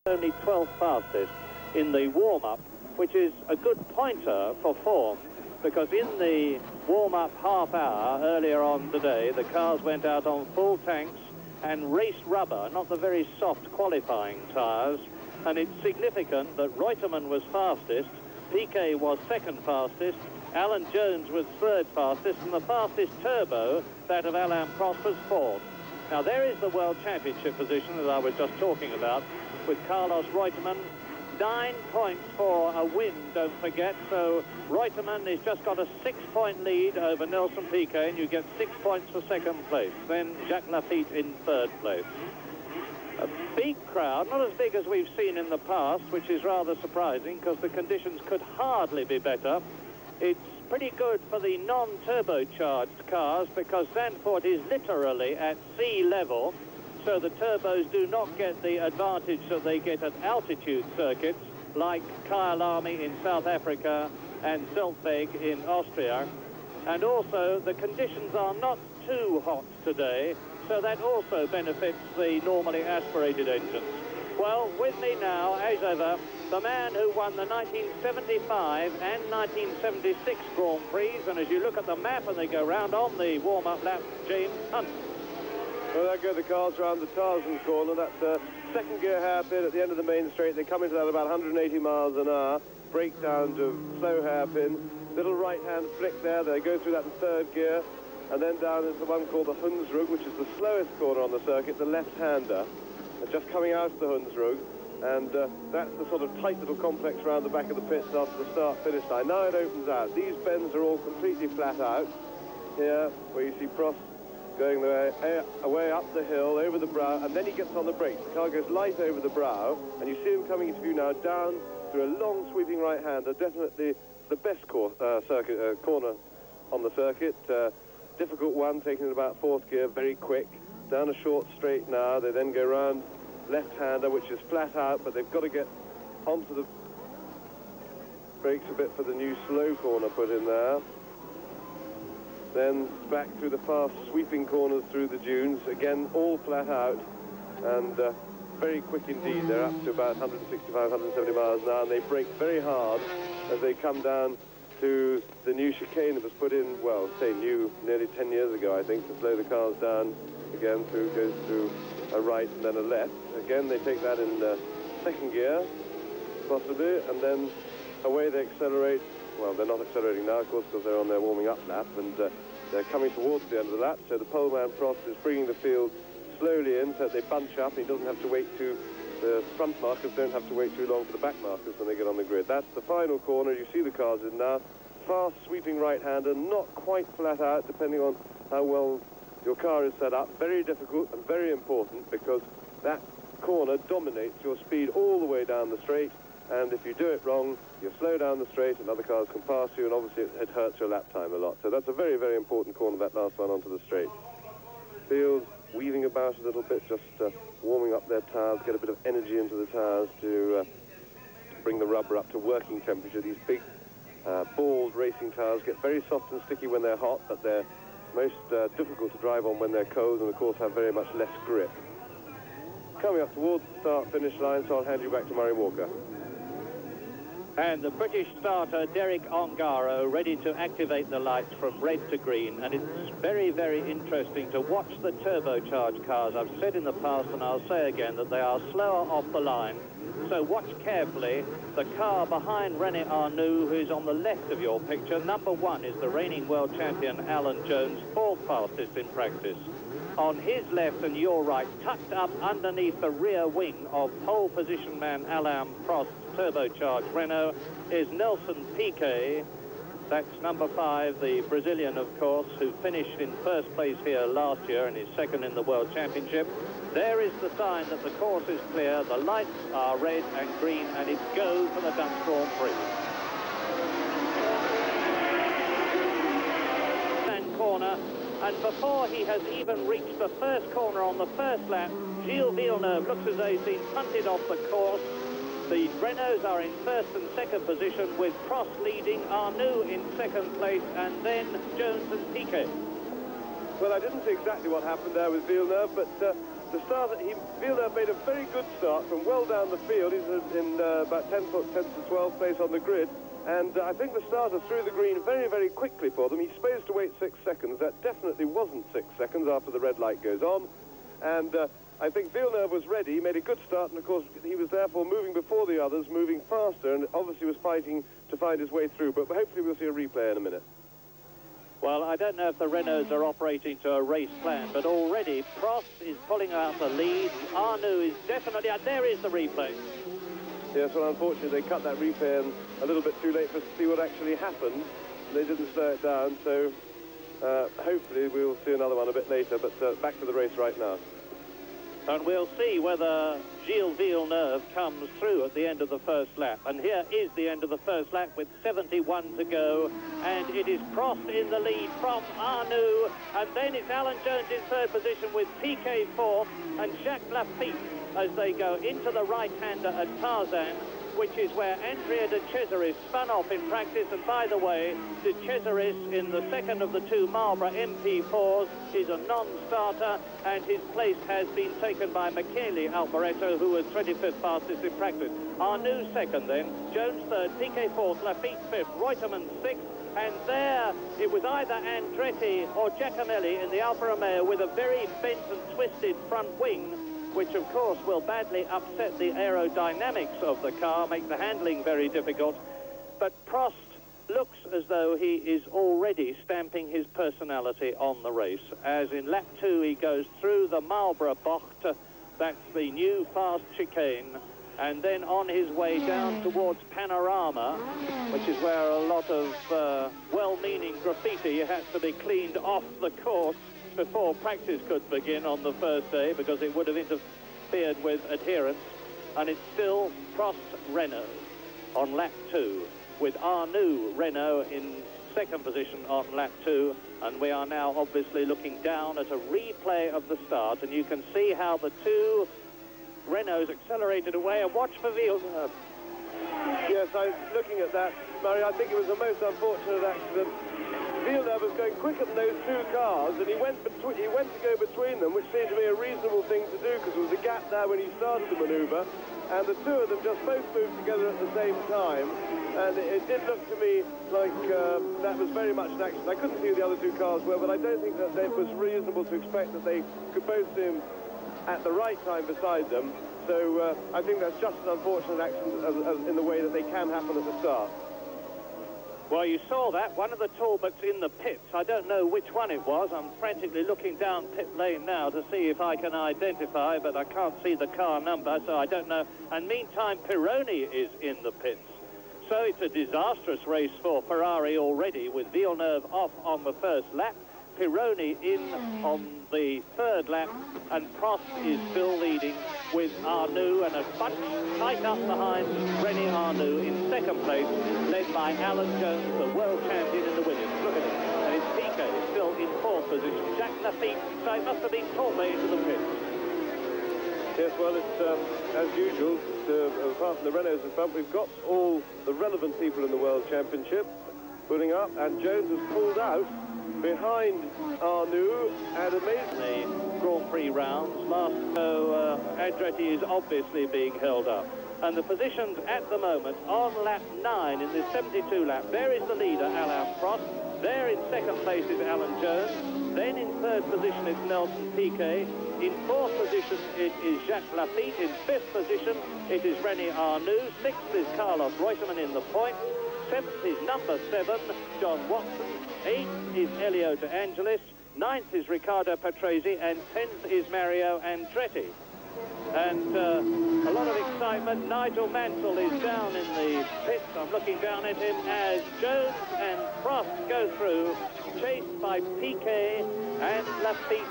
only 12th fastest in the warm-up, which is a good pointer for form, because in the warm-up half hour earlier on today, the cars went out on full tanks and raced rubber, not the very soft qualifying tyres, and it's significant that Reutemann was fastest, Piquet was second fastest, Alan Jones was third fastest, and the fastest turbo, that of Alain Prost, was fourth. Now there is the World Championship position that I was just talking about, with Carlos Reutemann. 9 points for a win, don't forget, so Reutemann has just got a 6-point lead over Nelson Piquet, and you get 6 points for second place. Then Jacques Lafitte in third place. A big crowd, not as big as we've seen in the past, which is rather surprising because the conditions could hardly be better. It's pretty good for the non-turbocharged cars because Zandvoort is literally at sea level, so the turbos do not get the advantage that they get at altitude circuits like Kyalami in South Africa and Zeltweg in Austria. And also the conditions are not too hot today, so that also benefits the normally aspirated engines. Well, with me now, as ever, the man who won the 1975 and 1976 Grand Prix, and as you look at the map and they go round on the warm-up lap, James Hunt. Well, there go the cars around the Tarzan corner. That's a second gear hairpin at the end of the main straight. They come into that about 180 miles an hour, brake down to slow hairpin, little right-hand flick there. They go through that in third gear, and then down into one called the Hunsrug, which is the slowest corner on the circuit, the left-hander. They're just coming out of the Hunsrug, and that's the sort of tight little complex around the back of the pits after the start-finish line. Now it opens out. These bends are all completely flat out. Here, where you see Prost going away up the hill, over the brow, and then he gets on the brakes. The car goes light over the brow, and you see him coming into view now down through a long sweeping right-hander, definitely the best corner on the circuit. Difficult one, taking it about fourth gear, very quick. Down a short straight now, they then go round left-hander, which is flat out, but they've got to get onto the brakes a bit for the new slow corner put in there. Then back through the fast sweeping corners through the dunes, again all flat out and very quick indeed. They're up to about 165, 170 miles an hour, and they brake very hard as they come down to the new chicane that was put in, well, say new, nearly 10 years ago, I think, to slow the cars down. Again, goes through a right and then a left. Again, they take that in second gear, possibly, and then away they accelerate. Well, they're not accelerating now, of course, because they're on their warming-up lap, and they're coming towards the end of the lap, so the poleman Prost is bringing the field slowly in, so that they bunch up, and he doesn't have to wait the front markers don't have to wait too long for the back markers when they get on the grid. That's the final corner. You see the cars in now. Fast sweeping right-hander, not quite flat out, depending on how well your car is set up. Very difficult and very important, because that corner dominates your speed all the way down the straight, and if you do it wrong, you slow down the straight and other cars can pass you, and obviously it hurts your lap time a lot. So that's a very, very important corner, that last one onto the straight. Field weaving about a little bit, just warming up their tyres, get a bit of energy into the tyres to bring the rubber up to working temperature. These big bald racing tyres get very soft and sticky when they're hot, but they're most difficult to drive on when they're cold, and of course have very much less grip. Coming up towards the start-finish line, so I'll hand you back to Murray Walker. And the British starter, Derek Ongaro, ready to activate the lights from red to green. And it's very, very interesting to watch the turbocharged cars. I've said in the past, and I'll say again, that they are slower off the line. So watch carefully. The car behind René Arnoux, who's on the left of your picture, number 1 is the reigning world champion, Alan Jones, 4th fastest in practice. On his left and your right, tucked up underneath the rear wing of pole position man Alain Prost, turbocharged Renault, is Nelson Piquet. That's number 5, the Brazilian, of course, who finished in first place here last year and is second in the World Championship. There is the sign that the course is clear, the lights are red and green, and it's go for the Dutch Grand Prix. And corner, and before he has even reached the first corner on the first lap, Gilles Villeneuve looks as though he's been punted off the course. The Renaults are in first and second position, with Prost leading, Arnoux in second place, and then Jones and Piquet. Well, I didn't see exactly what happened there with Villeneuve, but the start, Villeneuve made a very good start from well down the field. He's in about 10th to 12th place on the grid. And I think the starter threw the green very, very quickly for them. He's supposed to wait 6 seconds. That definitely wasn't 6 seconds after the red light goes on. And I think Villeneuve was ready. He made a good start, and of course he was therefore moving before the others, moving faster, and obviously was fighting to find his way through. But hopefully we'll see a replay in a minute. Well, I don't know if the Renaults are operating to a race plan, but already Prost is pulling out the lead. Arnoux is definitely out. There is the replay. Yes, well, unfortunately, they cut that replay in a little bit too late for us to see what actually happened. They didn't slow it down, so hopefully we'll see another one a bit later, but back to the race right now. And we'll see whether Gilles Villeneuve comes through at the end of the first lap. And here is the end of the first lap with 71 to go. And it is Prost in the lead from Arnoux. And then it's Alan Jones in third position with Piquet fourth and Jacques Lafitte as they go into the right-hander at Tarzan, which is where Andrea de Cesaris spun off in practice. And by the way, de Cesaris in the second of the two Marlboro MP4s is a non-starter, and his place has been taken by Michele Alboreto, who was 25th fastest in practice. Arnoux second then, Jones third, Piquet fourth, Lafitte fifth, Reutemann sixth, and there it was either Andretti or Giacomelli in the Alfa Romeo with a very bent and twisted front wing, which of course will badly upset the aerodynamics of the car, make the handling very difficult. But Prost looks as though he is already stamping his personality on the race, as in lap 2 he goes through the Marlboro Bocht, that's the new fast chicane, and then on his way down towards Panorama, which is where a lot of well-meaning graffiti has to be cleaned off the course before practice could begin on the first day, because it would have interfered with adherence. And it's still Prost Renault on lap 2, with Arnoux Renault in second position on lap 2. And we are now obviously looking down at a replay of the start, and you can see how the two Renaults accelerated away. And watch for Villeneuve. Yes, I was looking at that, Murray. I think it was the most unfortunate accident. Villeneuve was going quicker than those two cars, and he went to go between them, which seemed to be a reasonable thing to do, because there was a gap there when he started the manoeuvre, and the two of them just both moved together at the same time, and it did look to me like that was very much an accident. I couldn't see who the other two cars were, but I don't think that it was reasonable to expect that they could both see him at the right time beside them. So I think that's just an unfortunate accident in the way that they can happen at the start. Well, you saw that, one of the Talbots in the pits. I don't know which one it was. I'm frantically looking down pit lane now to see if I can identify, but I can't see the car number, so I don't know. And meantime, Pironi is in the pits. So it's a disastrous race for Ferrari already, with Villeneuve off on the first lap, Pironi in on the third lap, and Prost is still leading with Arnoux, and a bunch tight up behind René Arnoux in second place, led by Alan Jones, the world champion in the Williams. Look at it. And it's Piquet still in fourth position. Jacques Lafitte, so it must have been Torbay into the pits. Yes, well, it's as usual, apart from the Renaults in front, we've got all the relevant people in the World Championship pulling up, and Jones has pulled out behind Arnoux, and amazingly Grand Prix rounds. So Andretti is obviously being held up. And the positions at the moment on lap 9 in this 72 lap, there is the leader, Alain Prost. There in second place is Alan Jones. Then in third position is Nelson Piquet. In fourth position it is Jacques Lafitte. In fifth position it is René Arnoux. Sixth is Carlos Reutemann in the points. Seventh is number 7, John Watson. Eighth is Elio De Angelis. Ninth is Riccardo Patrese, and 10th is Mario Andretti. And a lot of excitement. Nigel Mansell is down in the pits. I'm looking down at him as Jones and Prost go through, chased by Piquet and Lafitte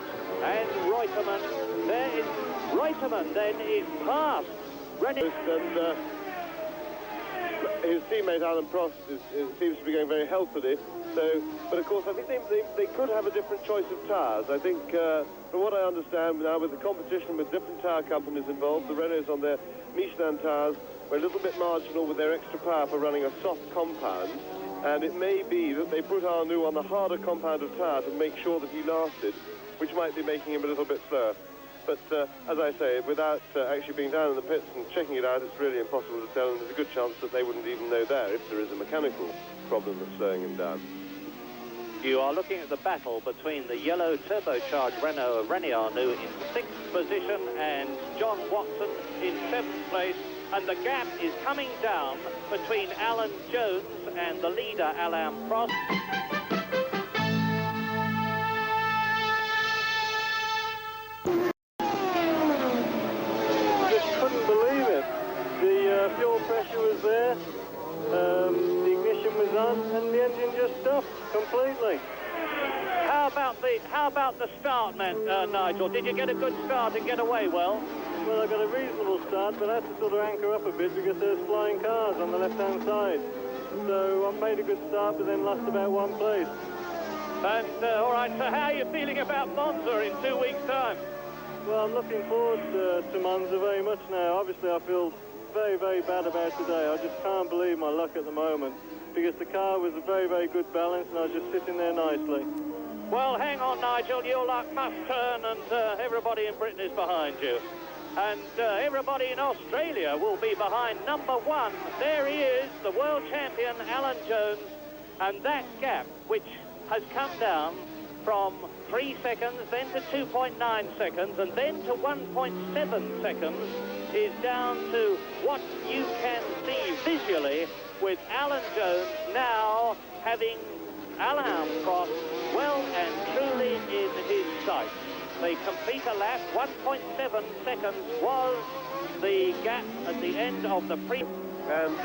and Reutemann. There is Reutemann, then is past René. His teammate Alain Prost seems to be going very healthily. So, but of course, I think they could have a different choice of tyres. I think, from what I understand now, with the competition with different tyre companies involved, the Renaults on their Michelin tyres were a little bit marginal with their extra power for running a soft compound. And it may be that they put Arnoux on the harder compound of tyre to make sure that he lasted, which might be making him a little bit slower. But as I say, without actually being down in the pits and checking it out, it's really impossible to tell, and there's a good chance that they wouldn't even know there if there is a mechanical problem that's slowing him down. You are looking at the battle between the yellow turbocharged Renault of René Arnoux in 6th position and John Watson in 7th place. And the gap is coming down between Alan Jones and the leader, Alain PROST. Just couldn't believe it. The fuel pressure was there, the ignition was on, and the engine just stopped completely. How about the start, Nigel? Did you get a good start and get away well? Well, I got a reasonable start, but I had to sort of anchor up a bit because there's flying cars on the left-hand side. So I made a good start, but then lost about 1 place. And, all right, so how are you feeling about Monza in 2 weeks' time? Well, I'm looking forward to Monza very much now. Obviously, I feel very, very bad about today. I just can't believe my luck at the moment because the car was a very, very good balance, and I was just sitting there nicely. Well, hang on, Nigel. Your luck must turn, and everybody in Britain is behind you. And everybody in Australia will be behind number 1. There he is, the world champion, Alan Jones. And that gap, which has come down from 3 seconds, then to 2.9 seconds, and then to 1.7 seconds, is down to what you can see visually with Alan Jones now having Alain PROST well and truly in his sights. They complete a lap. 1.7 seconds was the gap at the end of the Prix. And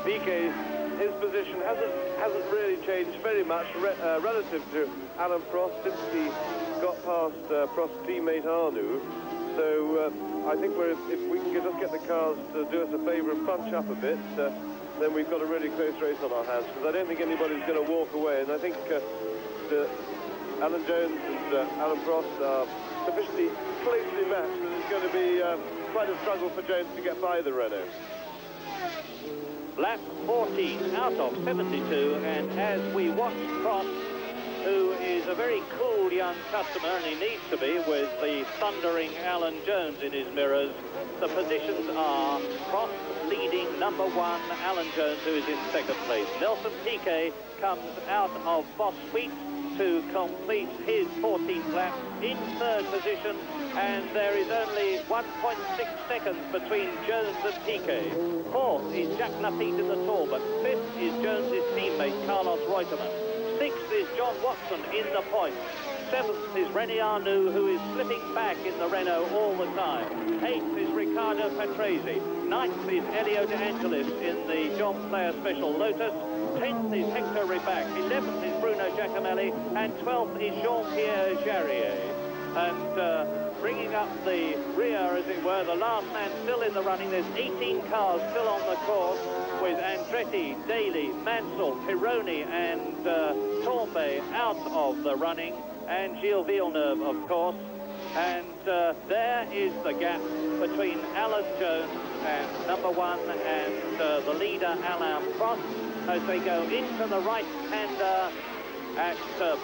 Bİlgi, his position hasn't really changed very much relative to Alain PROST since he got past Prost's teammate Arnoux. So I think if we can just get the cars to do us a favour and bunch up a bit, then we've got a really close race on our hands, because I don't think anybody's going to walk away. And I think Alan Jones and Alain PROST are sufficiently closely matched that it's going to be quite a struggle for Jones to get by the Renault. Lap 14 out of 72, and as we watch PROST, who is a very cool young customer, and he needs to be with the thundering Alan Jones in his mirrors, the positions are PROST leading number 1, Alan Jones, who is in 2nd place. Nelson Piquet comes out of Boss Sweet to complete his 14th lap in 3rd position, and there is only 1.6 seconds between Jones and Piquet. 4th is Jacques Lafitte in the Talbot. 5th is Jones's teammate Carlos Reutemann. 6th is John Watson in the points. 7th is René Arnoux, who is slipping back in the Renault all the time. 8th is Riccardo Patrese. 9th is Elio De Angelis in the John Player Special Lotus. 10th is Hector Ribac. 11th is Bruno Giacomelli. And 12th is Jean-Pierre Jarier. And bringing up the rear, as it were, the last man still in the running. There's 18 cars still on the course, with Andretti, Daly, Mansell, Pironi and Torbay out of the running, and Gilles Villeneuve, of course. And there is the gap between Alan Jones and number 1 and the leader, Alain PROST, as they go into the right-hander at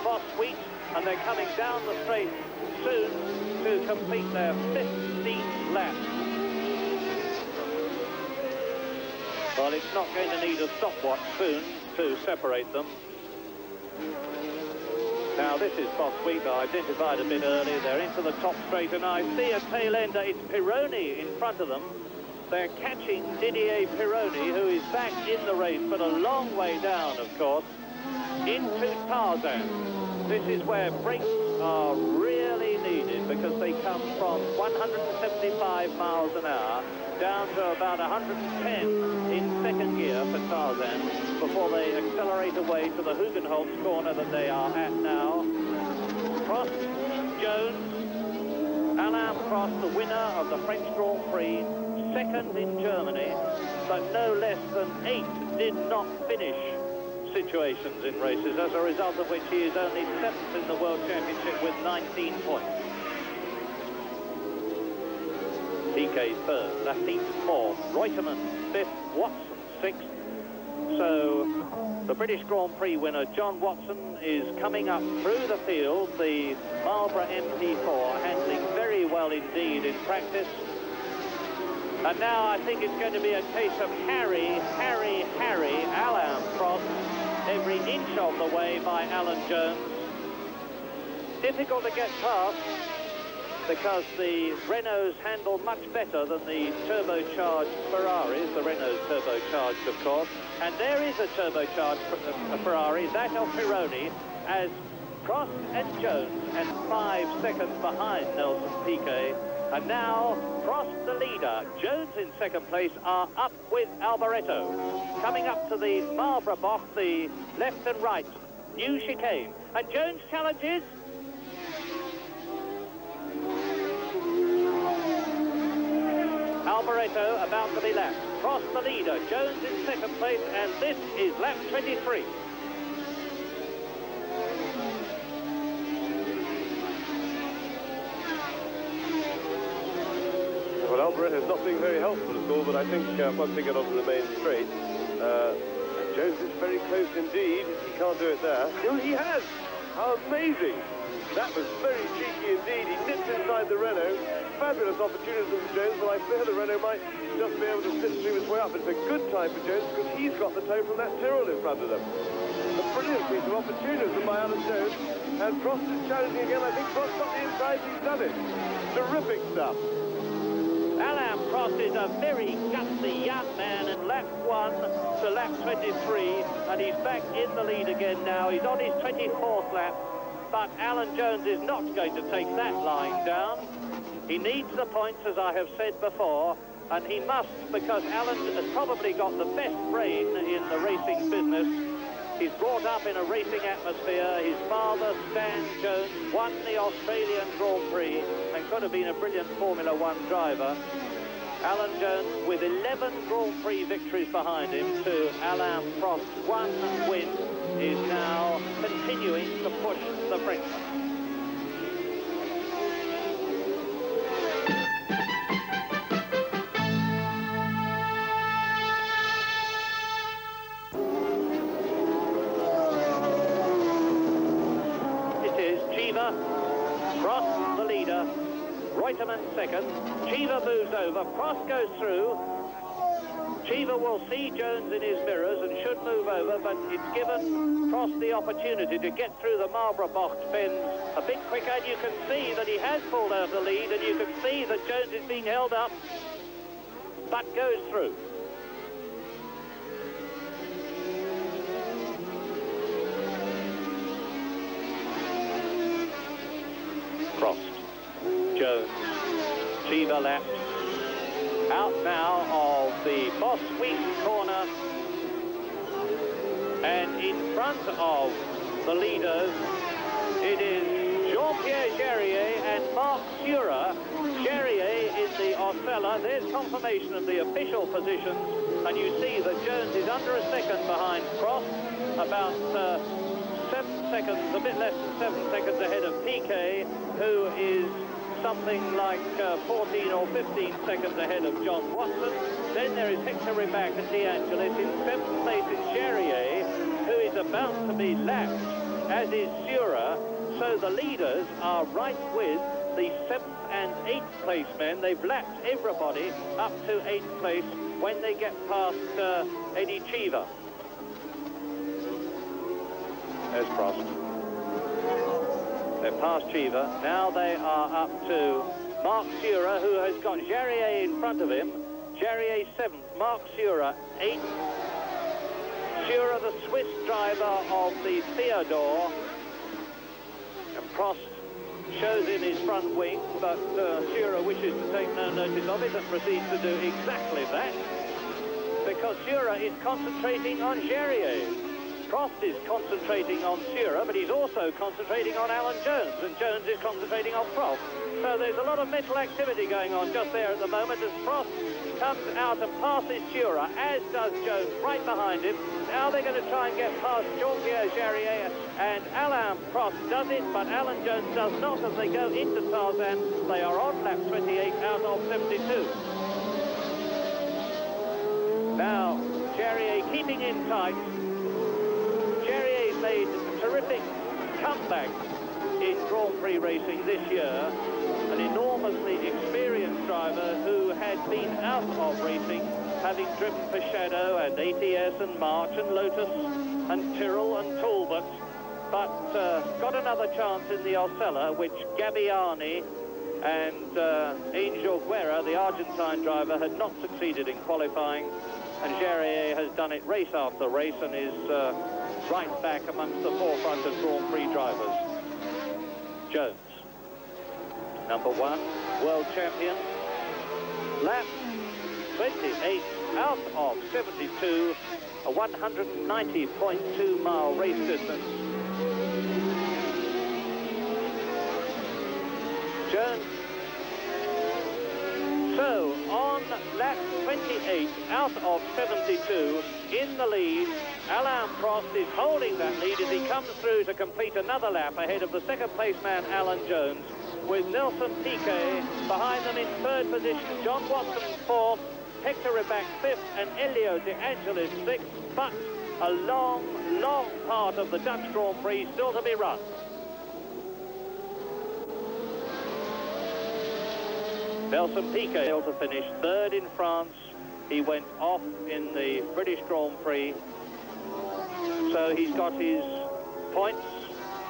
Boss Sweet, and they're coming down the straight soon to complete their 15th lap. Well, it's not going to need a stopwatch soon to separate them. Now, this is Boss Sweet, I identified a bit earlier. They're into the top straight, and I see a tail ender. It's Pironi in front of them. They're catching Didier Pironi, who is back in the race, but a long way down, of course, into Tarzan. This is where brakes are really needed, because they come from 175 miles an hour down to about 110 in 2nd gear for Tarzan before they accelerate away to the Hugenholtz corner that they are at now. PROST, Jones, Alain PROST, the winner of the French Grand Prix, 2nd in Germany, but no less than 8 did not finish situations in races, as a result of which he is only 7th in the World Championship with 19 points. Piquet 3rd, Lafitte 4th, Reutemann 5th, Watson 6th, So the British Grand Prix winner, John Watson, is coming up through the field. The Marlboro MP4 handling very well indeed in practice. And now I think it's going to be a case of Harry, Alain Prost, every inch of the way by Alan Jones. Difficult to get past because the Renaults handle much better than the turbocharged Ferraris. The Renault's turbocharged, of course. And there is a turbocharged Ferrari, that of Pironi, as Prost and Jones and 5 seconds behind Nelson Piquet. And now Prost the leader, Jones in second place, are up with Alboreto. Coming up to the Marlboro box, the left and right, new chicane. And Jones challenges. Alboreto about to be lapped. Prost the leader, Jones in second place, and this is lap 23. Well, Alboreto is not being very helpful at all, but I think once they get onto the main straight, Jones is very close indeed. He can't do it there. No, he has! How amazing! That was very cheeky indeed. He nipped inside the Renault. Fabulous opportunity for Jones, but I fear the Renault might just be able to slipstream his way up. It's a good time for Jones because he's got the toe from that Tyrrell in front of them. A brilliant piece of opportunism by Alan Jones. And Prost is challenging again. I think Prost got the inside. He's done it. Terrific stuff. Alain Prost is a very gutsy young man in lap 1 to lap 23, and he's back in the lead again now. He's on his 24th lap, but Alan Jones is not going to take that lying down. He needs the points, as I have said before, and he must, because Alan has probably got the best brain in the racing business. He's brought up in a racing atmosphere. His father, Stan Jones, won the Australian Grand Prix and could have been a brilliant Formula One driver. Alan Jones, with 11 Grand Prix victories behind him to Alain Prost's 1 win, is now continuing to push the Frenchman. Prost the leader, Reutemann second. Cheever moves over, Prost goes through. Cheever will see Jones in his mirrors and should move over, but it's given Prost the opportunity to get through the Marlboro box bends a bit quicker, and you can see that he has pulled out the lead, and you can see that Jones is being held up, but goes through. Prost, Jones, Cheever lapped, out now of the Boss Week corner, and in front of the leaders, it is Jean-Pierre Jarier and Marc Surer. Jarier in the Osella. There's confirmation of the official positions, and you see that Jones is under a second behind Prost, about 7 seconds, a bit less than 7 seconds ahead of Piquet, who is something like 14 or 15 seconds ahead of John Watson. Then there is Hector Ribac and De Angelis. In 7th place is Jarier, who is about to be lapped, as is Surer. So the leaders are right with the 7th and 8th place men. They've lapped everybody up to 8th place when they get past Eddie Cheever. There's Prost. They're past Cheever. Now they are up to Marc Surer, who has got Jarier in front of him. Jarier 7th, Marc Surer 8th. Surer, the Swiss driver of the Theodore. And Prost shows him his front wing, but Surer wishes to take no notice of it and proceeds to do exactly that, because Surer is concentrating on Jarier. Prost is concentrating on Surer, but he's also concentrating on Alan Jones, and Jones is concentrating on Prost. So there's a lot of mental activity going on just there at the moment as Prost comes out and passes Surer, as does Jones right behind him. Now they're going to try and get past Jean-Pierre Jarier, and Alain Prost does it, but Alan Jones does not as they go into Tarzan. They are on lap 28 out of 72. Now, Jarier keeping in tight. Jarier's made a terrific comeback in Grand Prix racing this year. An enormously experienced driver who had been out of racing, having driven for Shadow and ATS and March and Lotus and Tyrrell and Talbot, but got another chance in the Osella, which Gabbiani and Angel Guerra, the Argentine driver, had not succeeded in qualifying, and Jarier has done it race after race and is right back amongst the forefront of Grand Prix drivers. Jones, number 1, world champion, lap 28 out of 72, a 190.2 mile race distance. Jones. So, on lap 28 out of 72, in the lead, Alain Prost is holding that lead as he comes through to complete another lap ahead of the second place man, Alan Jones, with Nelson Piquet behind them in third position, John Watson fourth, Hector Ribach fifth, and Elio De Angelis sixth, but a long, long part of the Dutch Grand Prix still to be run. Nelson Piquet able to finish third in France. He went off in the British Grand Prix. So he's got his points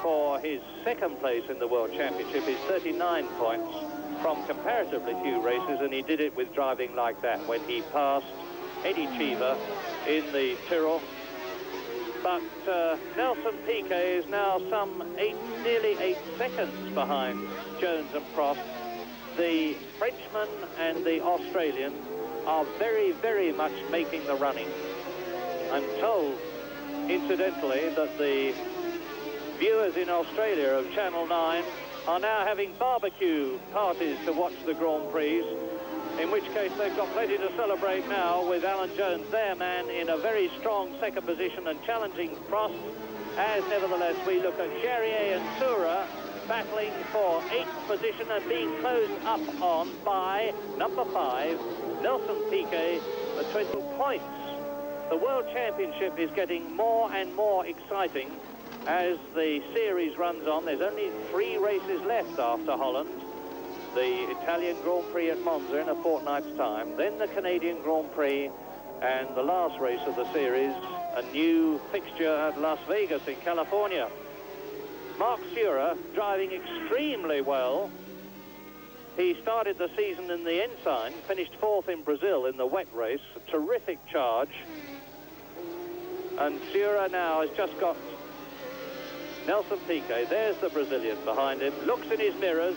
for his second place in the World Championship is 39 points from comparatively few races, and he did it with driving like that when he passed Eddie Cheever in the Tyrrell. But Nelson Piquet is now nearly 8 seconds behind Jones and Prost. The Frenchman and the Australian are very, very much making the running. I'm told, incidentally, that the viewers in Australia of Channel 9 are now having barbecue parties to watch the Grand Prix, in which case they've got plenty to celebrate now with Alan Jones, their man, in a very strong second position and challenging Prost, as nevertheless we look at Jarier and Sura battling for 8th position and being closed up on by number 5, Nelson Piquet, at 20 points. The World Championship is getting more and more exciting as the series runs on. There's only 3 races left after Holland. The Italian Grand Prix at Monza in a fortnight's time, then the Canadian Grand Prix, and the last race of the series, a new fixture at Las Vegas in California. Mark Sura driving extremely well. He started the season in the Ensign, finished 4th in Brazil in the wet race, a terrific charge. And Sura now has just got Nelson Piquet, there's the Brazilian behind him, looks in his mirrors.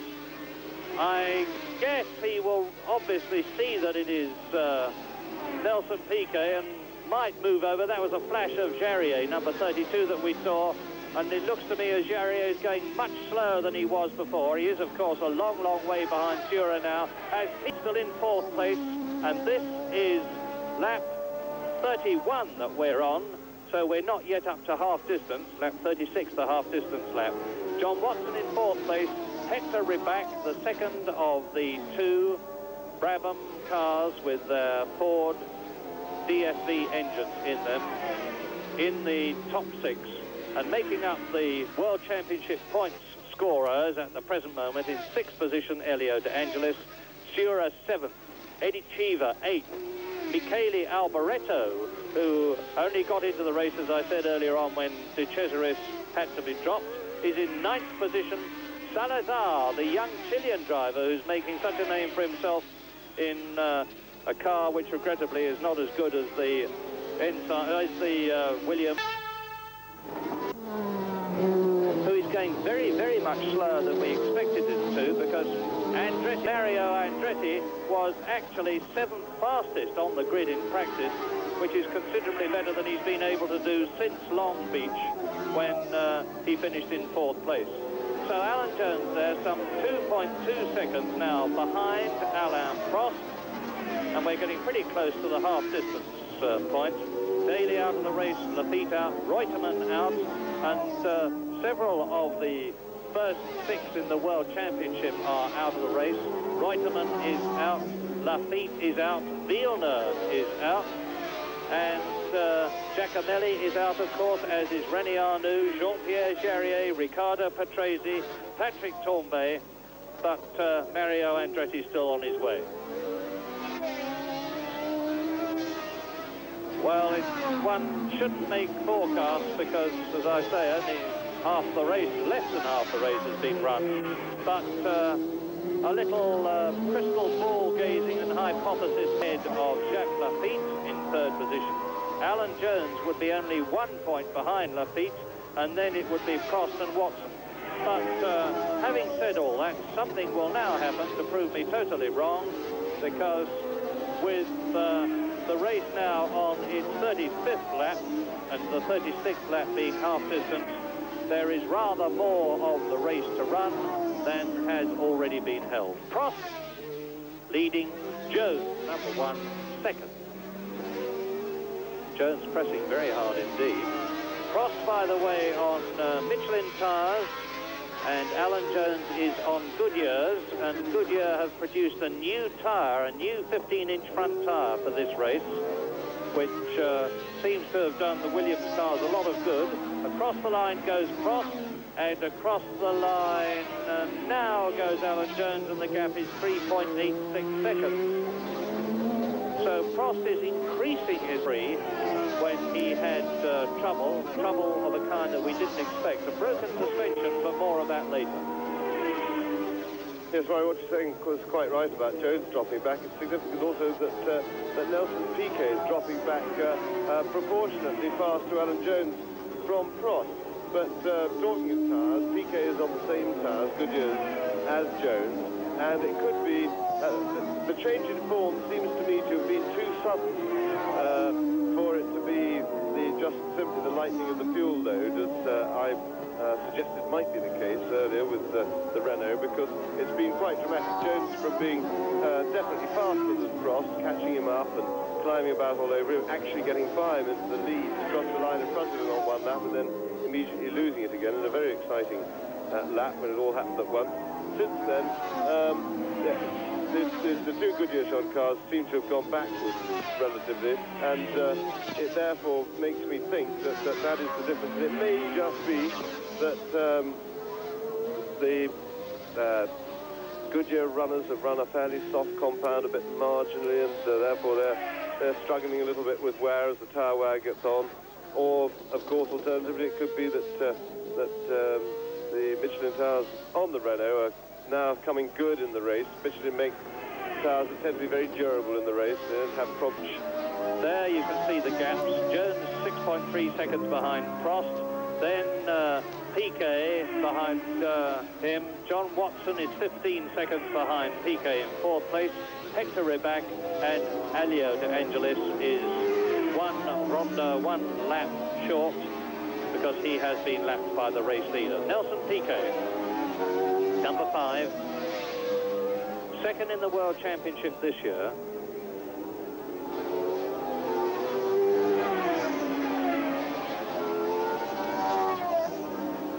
I guess he will obviously see that it is Nelson Piquet and might move over. That was a flash of Jarier, number 32, that we saw. And it looks to me as Jarier is going much slower than he was before. He is, of course, a long, long way behind Sura now, as he's still in 4th place. And this is lap 31 that we're on. So we're not yet up to half distance. Lap 36, the half distance lap. John Watson in 4th place. Hector Ribach, the second of the 2 Brabham cars with their Ford DSV engines in them, in the top 6. And making up the World Championship points scorers at the present moment in 6th position, Elio De Angelis, Sura 7th, Eddie Cheever 8th, Michele Alboreto, who only got into the race, as I said earlier on, when De Cesaris had to be dropped, is in 9th position. Salazar, the young Chilean driver who's making such a name for himself in a car which regrettably is not as good as the Williams, who is going very, very much slower than we expected it to, because Mario Andretti was actually 7th fastest on the grid in practice, which is considerably better than he's been able to do since Long Beach, when he finished in 4th place. So Alan Jones there, some 2.2 seconds now behind Alain Prost, and we're getting pretty close to the half-distance point. Daly out of the race, Lafitte out, Reutemann out, and several of the first 6 in the World Championship are out of the race. Reutemann is out, Lafitte is out, Villeneuve is out, and Giacomelli is out, of course, as is René Arnoux, Jean-Pierre Jarier, Riccardo Patrese, Patrick Tambay, but Mario Andretti still on his way. Well, one shouldn't make forecasts because, as I say, only half the race, less than half the race has been run. But a little crystal ball gazing and hypothesis head of Jacques Lafitte in third position. Alan Jones would be only 1 point behind Lafitte, and then it would be Prost and Watson. But having said all that, something will now happen to prove me totally wrong, because with the race now on its 35th lap, and the 36th lap being half distance, there is rather more of the race to run than has already been held. Prost leading, Jones, number 1, second. Jones pressing very hard indeed. Prost, by the way, on Michelin tyres, and Alan Jones is on Goodyear's, and Goodyear have produced a new tyre, a new 15-inch front tyre for this race, which seems to have done the Williams cars a lot of good. Across the line goes Prost, and across the line now goes Alan Jones, and the gap is 3.86 seconds. So Prost is increasing his lead when he had trouble of a kind that we didn't expect. A broken suspension, but more of that later. Yes, Rory, what you're saying was quite right about Jones dropping back. It's significant also that Nelson Piquet is dropping back proportionately fast to Alan Jones from Prost. But talking of tyres, Piquet is on the same tyres, Goodyear's, as Jones, and it could be the change in form seems to me to have been too sudden for it to be just simply the lightening of the fuel load, as I suggested might be the case earlier with the Renault, because it's been quite dramatic. Jones from being definitely faster than Prost, catching him up and climbing about all over him, actually getting by him into the lead, across the line in front of him on one lap, and then immediately losing it again in a very exciting lap when it all happened at once. Since then, the two Goodyear shod cars seem to have gone backwards relatively, and it therefore makes me think that is the difference. And it may just be that the Goodyear runners have run a fairly soft compound, a bit marginally, and therefore they're struggling a little bit with wear as the tyre wear gets on. Or, of course, alternatively, it could be that the Michelin tyres on the Renault are now coming good in the race. Michelin make tyres that tend to be very durable in the race. They don't have problems. There you can see the gaps. Jones 6.3 seconds behind Prost. Then Piquet behind him. John Watson is 15 seconds behind Piquet in fourth place. Hector Rebac and Alio De Angelis is one lap short, because he has been lapped by the race leader. Nelson Piquet, number 5, second in the World Championship this year.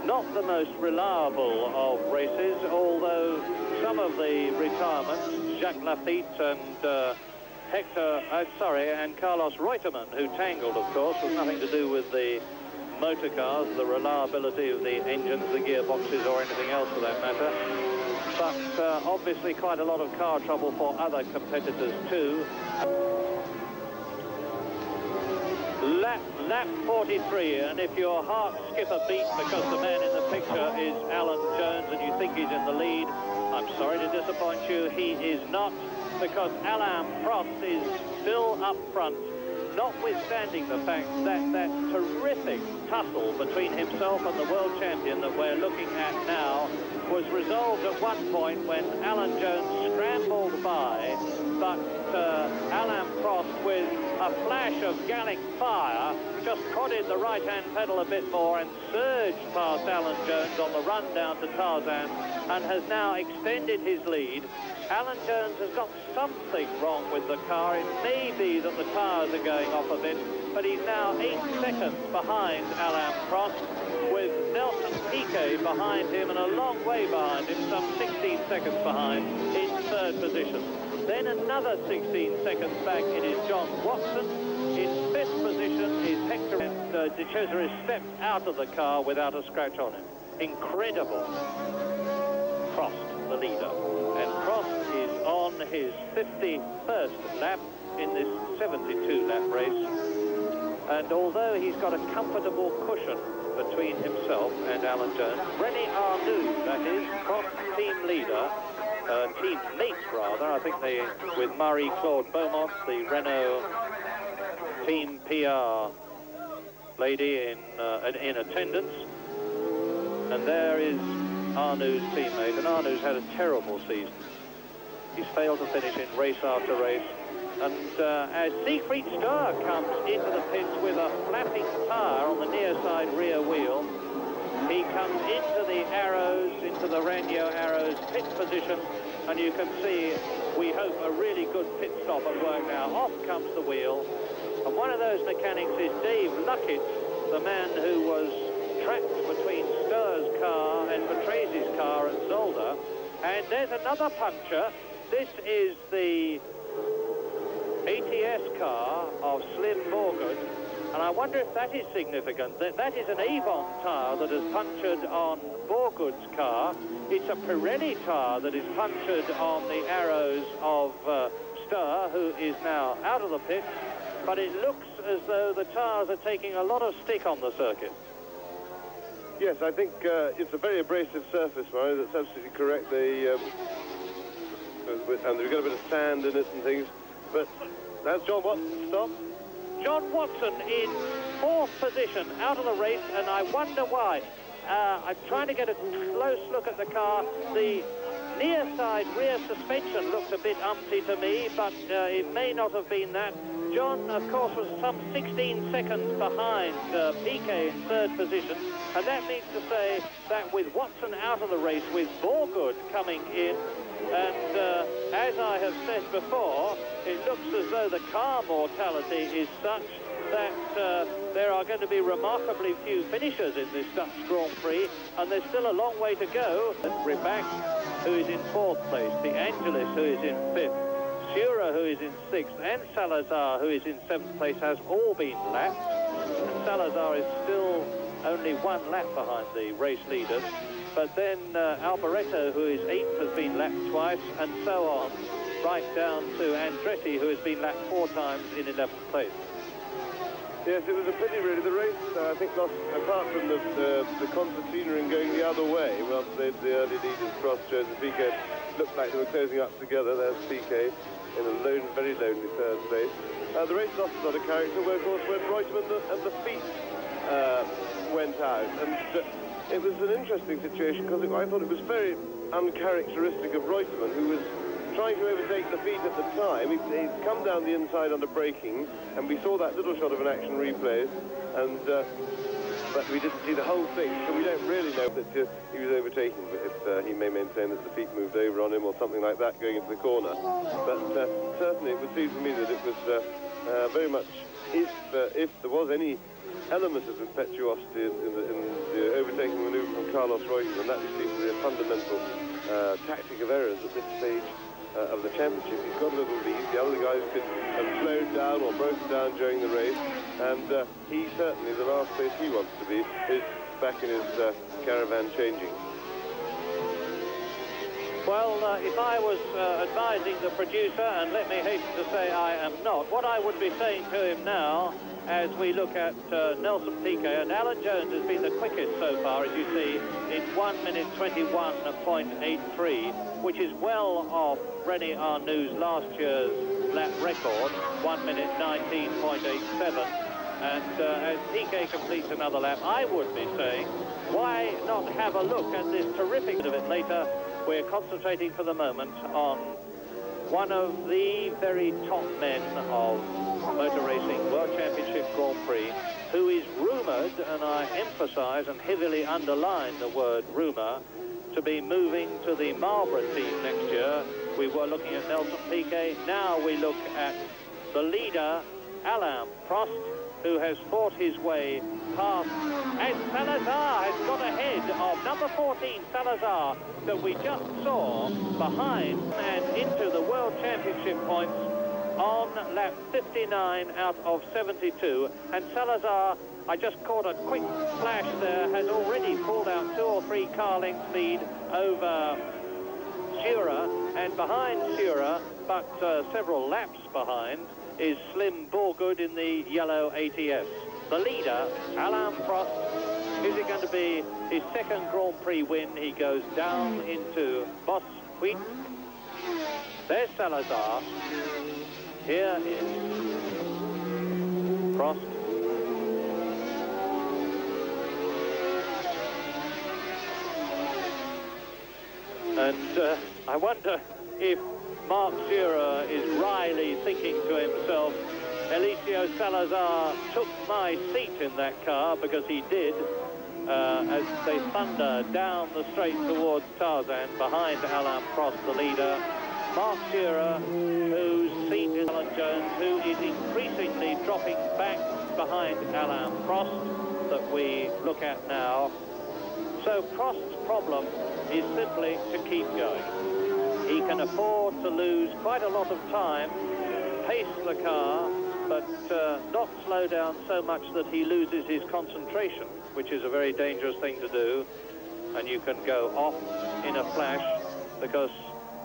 Not the most reliable of races, although some of the retirements, Jacques Lafitte and and Carlos Reutemann, who tangled, of course, was nothing to do with the motor cars, the reliability of the engines, the gearboxes, or anything else for that matter. But obviously quite a lot of car trouble for other competitors too. Lap 43, and if your heart skip a beat because the man in the picture is Alan Jones and you think he's in the lead, I'm sorry to disappoint you, he is not, because Alain Prost is still up front, notwithstanding the fact that that terrific tussle between himself and the world champion that we're looking at now was resolved at one point when Alan Jones scrambled by, but Alain Prost, with a flash of Gallic fire, just prodded the right-hand pedal a bit more and surged past Alan Jones on the run down to Tarzan, and has now extended his lead. Alan Jones has got something wrong with the car. It may be that the tyres are going off a bit, but he's now 8 seconds behind Alain Prost, with Nelson Piquet behind him and a long way behind him, some 16 seconds behind, in third position. Then another 16 seconds back, it is John Watson. It's fifth position is Hector, and De Chosa has stepped out of the car without a scratch on him. Incredible. Prost, the leader. And Prost is on his 51st lap in this 72-lap race. And although he's got a comfortable cushion between himself and Alan Jones, René Arnoux, that is, Prost's team leader, team mates rather, I think they, with Marie-Claude Beaumont, the Renault team PR lady in attendance. And there is Arnoux's teammate, and Arnoux's had a terrible season. He's failed to finish in race after race. And as Siegfried Sturr comes into the pits with a flapping tyre on the near side rear wheel, he comes into the arrows, into the Regnault arrows pit position, and you can see, we hope, a really good pit stop at work now. Off comes the wheel, and one of those mechanics is Dave Luckett, the man who was trapped between Sturr's car and Patrase's car at Zolder. And there's another puncture. This is the ATS car of Slim Borgud, and I wonder if that is significant. That is an Avon tyre that has punctured on Borgud's car. It's a Pirelli tyre that is punctured on the arrows of Sturr, who is now out of the pits, but it looks as though the tyres are taking a lot of stick on the circuit. Yes, I think it's a very abrasive surface, Murray. That's absolutely correct. And we've got a bit of sand in it and things. But that's John Watson stop. John Watson in fourth position out of the race, and I wonder why. I'm trying to get a close look at the car. The near side rear suspension looks a bit umpty to me, but it may not have been that. John, of course, was some 16 seconds behind Piquet in third position, and that means to say that with Watson out of the race, with Borgud coming in, and as I have said before, it looks as though the car mortality is such that there are going to be remarkably few finishers in this Dutch Grand Prix, and there's still a long way to go. Ribac, who is in fourth place, De Angelis, who is in fifth, Schura, who is in sixth, and Salazar, who is in seventh place, has all been lapped. And Salazar is still only one lap behind the race leaders. But then Alboreto, who is eighth, has been lapped twice, and so on, right down to Andretti, who has been lapped 4 times in 11th place. Yes, it was a pity, really. The race, I think, lost, apart from the concertina and going the other way, well, the early leaders, Prost, Jones and Piquet, looked like they were closing up together. There's Piquet in a very lonely third place. The race lost a lot of character, where, of course, when Reutemann and the feet went out. And it was an interesting situation, because I thought it was very uncharacteristic of Reutemann, who was trying to overtake the feet at the time. He'd come down the inside under braking, and we saw that little shot of an action replay, and but we didn't see the whole thing, so we don't really know that he was overtaking. But if he may maintain that the feet moved over on him or something like that going into the corner. But certainly it would seem to me that it was very much, if there was any element of impetuosity in the overtaking manoeuvre from Carlos Reutemann, that seems to be a fundamental tactic of errors at this stage of the championship. He's got a little lead. The other guys could have slowed down or broken down during the race, and he certainly, the last place he wants to be is back in his caravan changing. Well, if I was advising the producer, and let me hasten to say I am not, what I would be saying to him now, as we look at Nelson Piquet, and Alan Jones has been the quickest so far, as you see, in 1 minute 21.83, which is well off René Arnoux' last year's lap record, 1 minute 19.87. And as Piquet completes another lap, I would be saying, why not have a look at this terrific bit of it later? We're concentrating for the moment on one of the very top men of motor racing, World Championship Grand Prix, who is rumoured, and I emphasise and heavily underline the word rumour, to be moving to the Marlboro team next year. We were looking at Nelson Piquet. Now we look at the leader, Alain Prost, who has fought his way past, and Salazar has got ahead of number 14, Salazar, that we just saw behind and into the World Championship points on lap 59 out of 72. And Salazar, I just caught a quick flash there, has already pulled out 2 or 3 car length lead over Sura, and behind Sura, but several laps behind, is Slim Borgood in the yellow ATS. The leader, Alain Prost, is it going to be his second Grand Prix win? He goes down into Bosquet. There's Salazar. Here is Prost. And I wonder if Marc Sura is wryly thinking to himself, Eliseo Salazar took my seat in that car, because he did, as they thunder down the straight towards Tarzan behind Alain Prost, the leader. Marc Sura, whose seat is Alan Jones, who is increasingly dropping back behind Alain Prost, that we look at now. So Prost's problem is simply to keep going. He can afford to lose quite a lot of time, pace the car, but not slow down so much that he loses his concentration, which is a very dangerous thing to do. And you can go off in a flash, because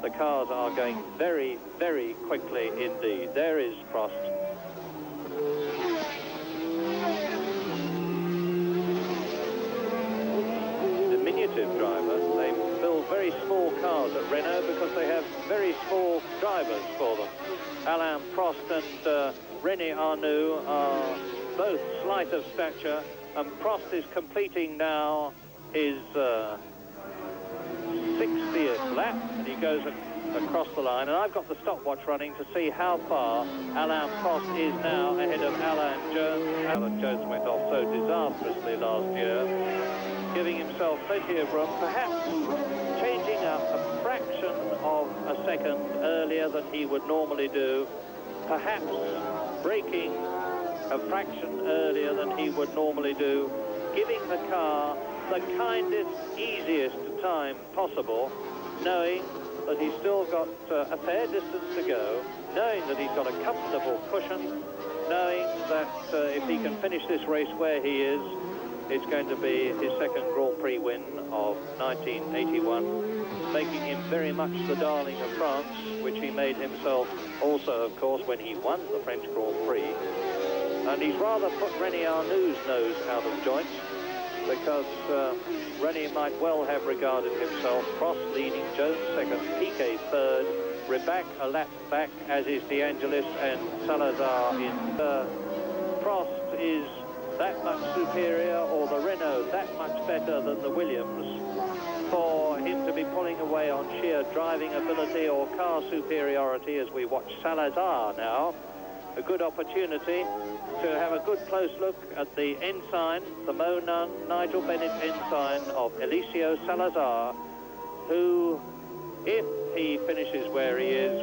the cars are going very, very quickly indeed. There is Prost. Diminutive driver. They build very small cars at Renault because they have very small drivers for them. Alain Prost and René Arnoux are both slight of stature, and Prost is completing now his 60th lap, and he goes across the line. And I've got the stopwatch running to see how far Alain Prost is now ahead of Alan Jones. Alan Jones went off so disastrously last year, giving himself plenty of room, perhaps changing up a fraction of a second earlier than he would normally do, perhaps braking a fraction earlier than he would normally do, giving the car the kindest, easiest time possible, knowing that he's still got a fair distance to go, knowing that he's got a comfortable cushion, knowing that if he can finish this race where he is, it's going to be his second Grand Prix win of 1981, making him very much the darling of France, which he made himself also, of course, when he won the French Grand Prix. And he's rather put René Arnoux' nose out of joint, because René might well have regarded himself, Prost leading, Jones second, Piquet third, Ribac a lap back, as is De Angelis and Salazar in. Prost is that much superior, or the Renault that much better than the Williams, for him to be pulling away on sheer driving ability or car superiority, as we watch Salazar now. A good opportunity to have a good close look at the ensign, the Mo Nunn, Nigel Bennett ensign of Eliseo Salazar, who, if he finishes where he is,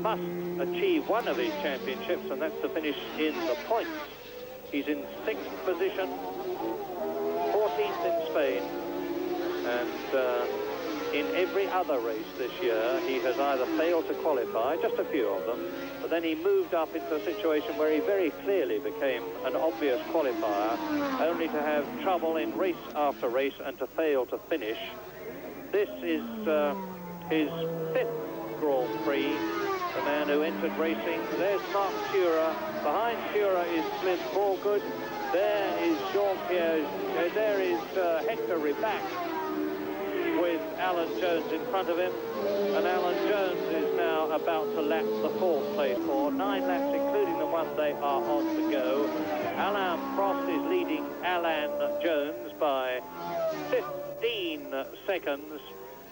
must achieve one of his championships, and that's to finish in the points. He's in 6th position, 14th in Spain, and in every other race this year, he has either failed to qualify, just a few of them, but then he moved up into a situation where he very clearly became an obvious qualifier, only to have trouble in race after race and to fail to finish. This is his 5th Grand Prix, the man who entered racing. There's Marc Sura. Behind Sura is Slim Borgood. There is Jean-Pierre. There is Hector Ribac, with Alan Jones in front of him, and Alan Jones is now about to lap the 4th place for 9 laps, including the one they are on to go. Alain Prost is leading Alan Jones by 15 seconds.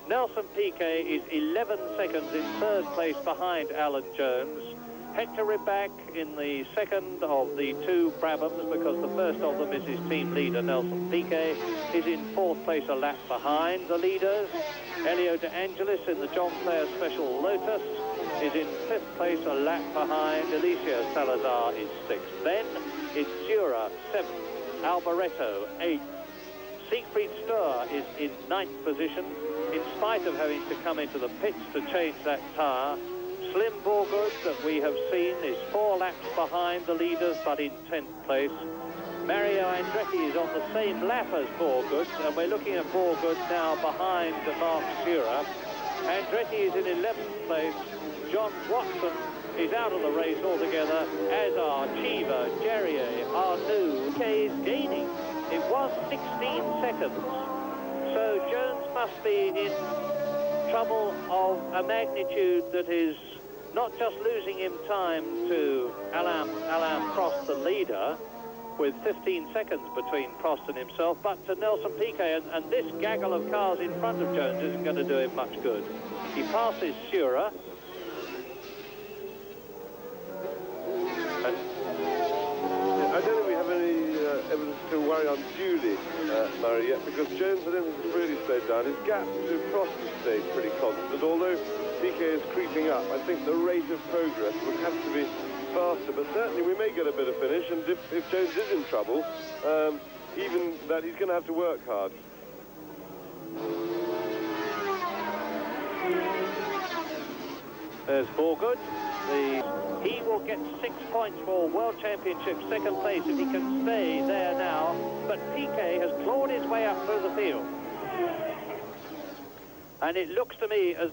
Nelson Piquet is 11 seconds in 3rd place behind Alan Jones. Hector Ribac in the 2nd of the 2 Brabhams, because the first of them is his team leader, Nelson Piquet, is in 4th place, a lap behind the leaders. Elio De Angelis in the John Player Special Lotus is in 5th place, a lap behind. Eliseo Salazar is 6th. Then it's Sura, 7th. Alboreto, 8th. Siegfried Sturr is in 9th position, in spite of having to come into the pits to change that tyre. Slim Borgood that we have seen is 4 laps behind the leaders, but in 10th place. Mario Andretti is on the same lap as Borgood, and we're looking at Borgood now behind Mark Sura. Andretti is in 11th place. John Watson is out of the race altogether, as are Cheever, Jerrier, Arnoux. Piquet is gaining. It was 16 seconds. So Jones must be in trouble of a magnitude that is not just losing him time to Alain Prost, the leader, with 15 seconds between Prost and himself, but to Nelson Piquet, and this gaggle of cars in front of Jones isn't going to do him much good. He passes Sura. I don't think we have any evidence to worry unduly, Murray, yet, because Jones, I don't think has really slowed down. His gap to Prost has stayed pretty constant, although Piquet is creeping up. I think the rate of progress would have to be faster, but certainly we may get a bit of finish, and if Jones is in trouble, even that he's going to have to work hard. There's Borgood. He will get 6 points for World Championship second place if he can stay there now, but Piquet has clawed his way up through the field. And it looks to me as...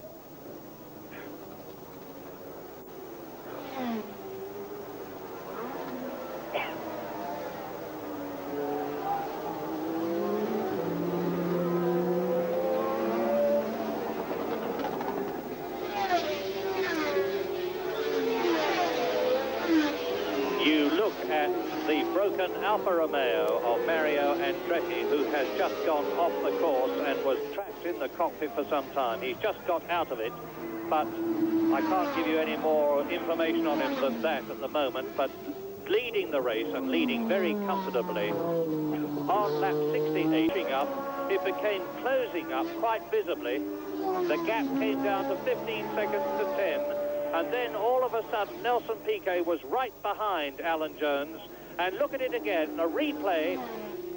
at the broken Alfa Romeo of Mario Andretti, who has just gone off the course and was trapped in the cockpit for some time. He's just got out of it, but I can't give you any more information on him than that at the moment, but leading the race and leading very comfortably. On lap 68 up, it became closing up quite visibly. The gap came down to 15 seconds to 10. And then all of a sudden, Nelson Piquet was right behind Alan Jones. And look at it again, a replay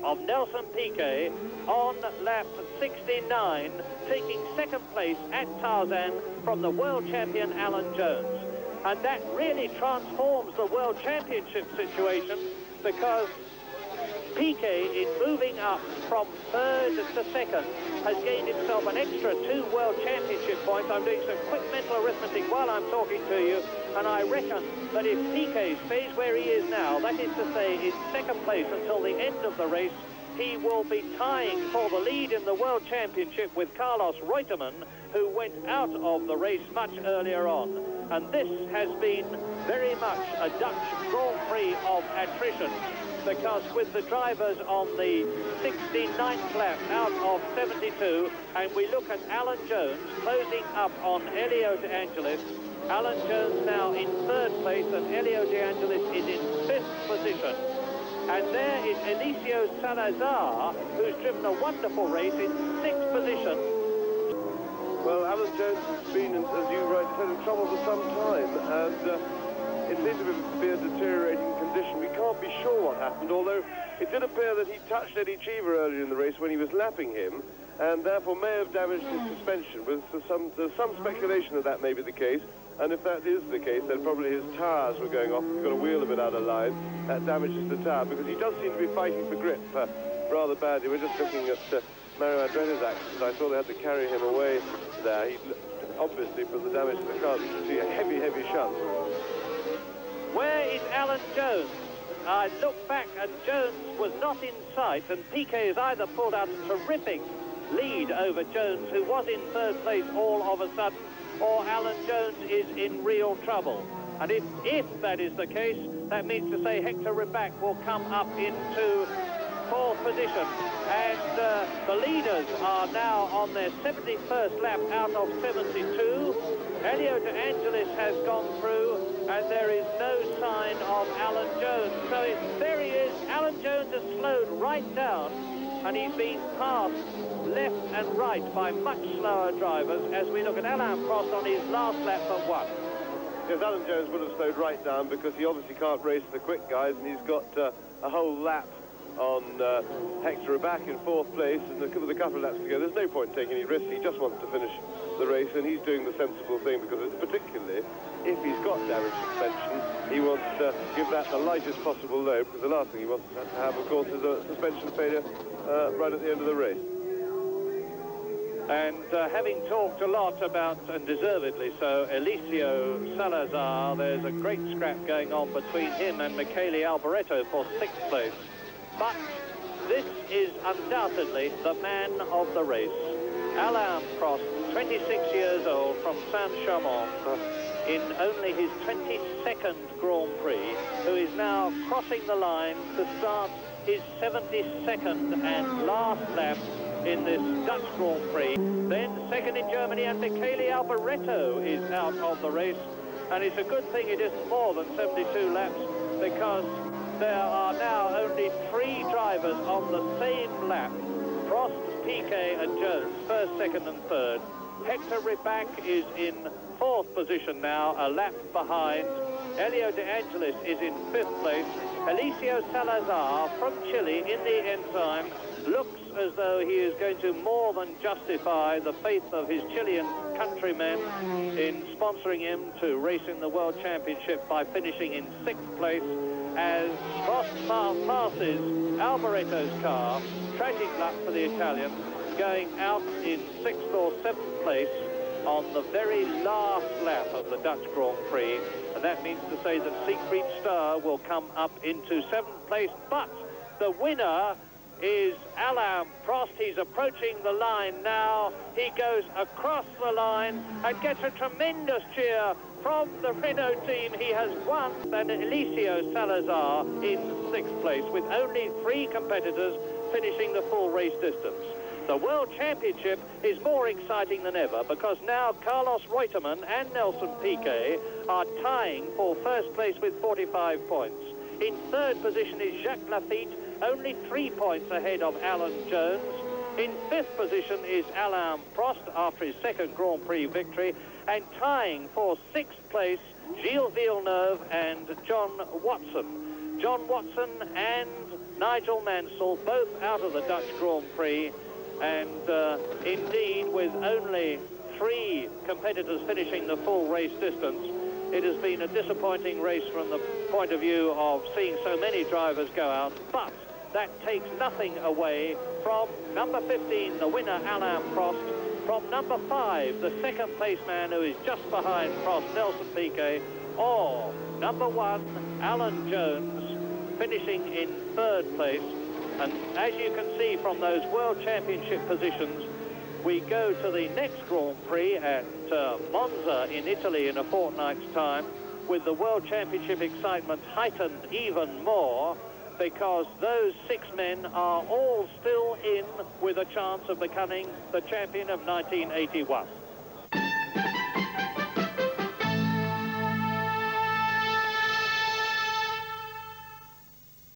of Nelson Piquet on lap 69, taking second place at Tarzan from the world champion Alan Jones. And that really transforms the world championship situation, because Piquet, in moving up from third to second, has gained himself an extra 2 world championship points. I'm doing some quick mental arithmetic while I'm talking to you, and I reckon that if Piquet stays where he is now, that is to say in second place until the end of the race, he will be tying for the lead in the world championship with Carlos Reutemann, who went out of the race much earlier on. And this has been very much a Dutch Grand Prix of attrition, because with the drivers on the 69th lap out of 72, and we look at Alan Jones closing up on Elio De Angelis. Alan Jones now in third place, and Elio De Angelis is in 5th position. And there is Eliseo Salazar, who's driven a wonderful race, in 6th position. Well, Alan Jones has been, as you rightly said, in trouble for some time, and it seems to be a deteriorating condition. We can't be sure what happened, although it did appear that he touched Eddie Cheever earlier in the race when he was lapping him, and therefore may have damaged his suspension. There's some speculation that that may be the case, and if that is the case, then probably his tyres were going off. He's got a wheel a bit out of line. That damages the tyre, because he does seem to be fighting for grip rather badly. We're just looking at Mario Andretti's accident. I saw they had to carry him away there. He obviously, from the damage to the car, you can see a heavy, heavy shunt. Where is Alan Jones? I look back and Jones was not in sight, and Piquet has either pulled out a terrific lead over Jones, who was in third place all of a sudden, or Alan Jones is in real trouble. And if that is the case, that means to say Hector Ribac will come up into 4th position. And the leaders are now on their 71st lap out of 72. Elio De Angelis has gone through, and there is no sign of Alan Jones. So there he is. Alan Jones has slowed right down, and he's been passed left and right by much slower drivers as we look at Alain Prost on his last lap but one. Yes, Alan Jones would have slowed right down, because he obviously can't race the quick guys, and he's got a whole lap on Hector back in 4th place, and with a couple of laps to go, there's no point taking any risk. He just wants to finish the race, and he's doing the sensible thing, because it's particularly if he's got damaged suspension, he wants to give that the lightest possible load, because the last thing he wants to have, of course, is a suspension failure right at the end of the race. And having talked a lot about, and deservedly so, Eliseo Salazar, there's a great scrap going on between him and Michele Alboreto for 6th place. But this is undoubtedly the man of the race. Alain Prost, 26 years old, from Saint-Chamond, in only his 22nd Grand Prix, who is now crossing the line to start his 72nd and last lap in this Dutch Grand Prix. Then second in Germany, and Michele Alboreto is out of the race. And it's a good thing it isn't more than 72 laps, because there are now only 3 drivers on the same lap. Prost, Piquet and Jones, 1st, 2nd and 3rd. Hector Ribac is in 4th position now, a lap behind. Elio De Angelis is in 5th place. Eliseo Salazar from Chile in the enzyme looks as though he is going to more than justify the faith of his Chilean countrymen in sponsoring him to race in the World Championship by finishing in 6th place as Prost passes Alboreto's car. Tragic luck for the Italian, going out in 6th or 7th place on the very last lap of the Dutch Grand Prix, and that means to say that Siegfried Starr will come up into 7th place, but the winner is Alain Prost. He's approaching the line now. He goes across the line and gets a tremendous cheer from the Renault team. He has won. And Eliseo Salazar in 6th place, with only 3 competitors finishing the full race distance. The World Championship is more exciting than ever, because now Carlos Reutemann and Nelson Piquet are tying for 1st place with 45 points. In 3rd position is Jacques Lafitte, only 3 points ahead of Alan Jones. In 5th position is Alain Prost after his 2nd Grand Prix victory, and tying for 6th place Gilles Villeneuve and John Watson. John Watson and Nigel Mansell both out of the Dutch Grand Prix, and indeed with only 3 competitors finishing the full race distance, it has been a disappointing race from the point of view of seeing so many drivers go out, but that takes nothing away from number 15, the winner Alain Prost, from number 5, the 2nd place man who is just behind Prost, Nelson Piquet, or number 1, Alan Jones, finishing in 3rd place. And as you can see from those World Championship positions, we go to the next Grand Prix at Monza in Italy in a fortnight's time, with the World Championship excitement heightened even more, because those 6 men are all still in with a chance of becoming the champion of 1981.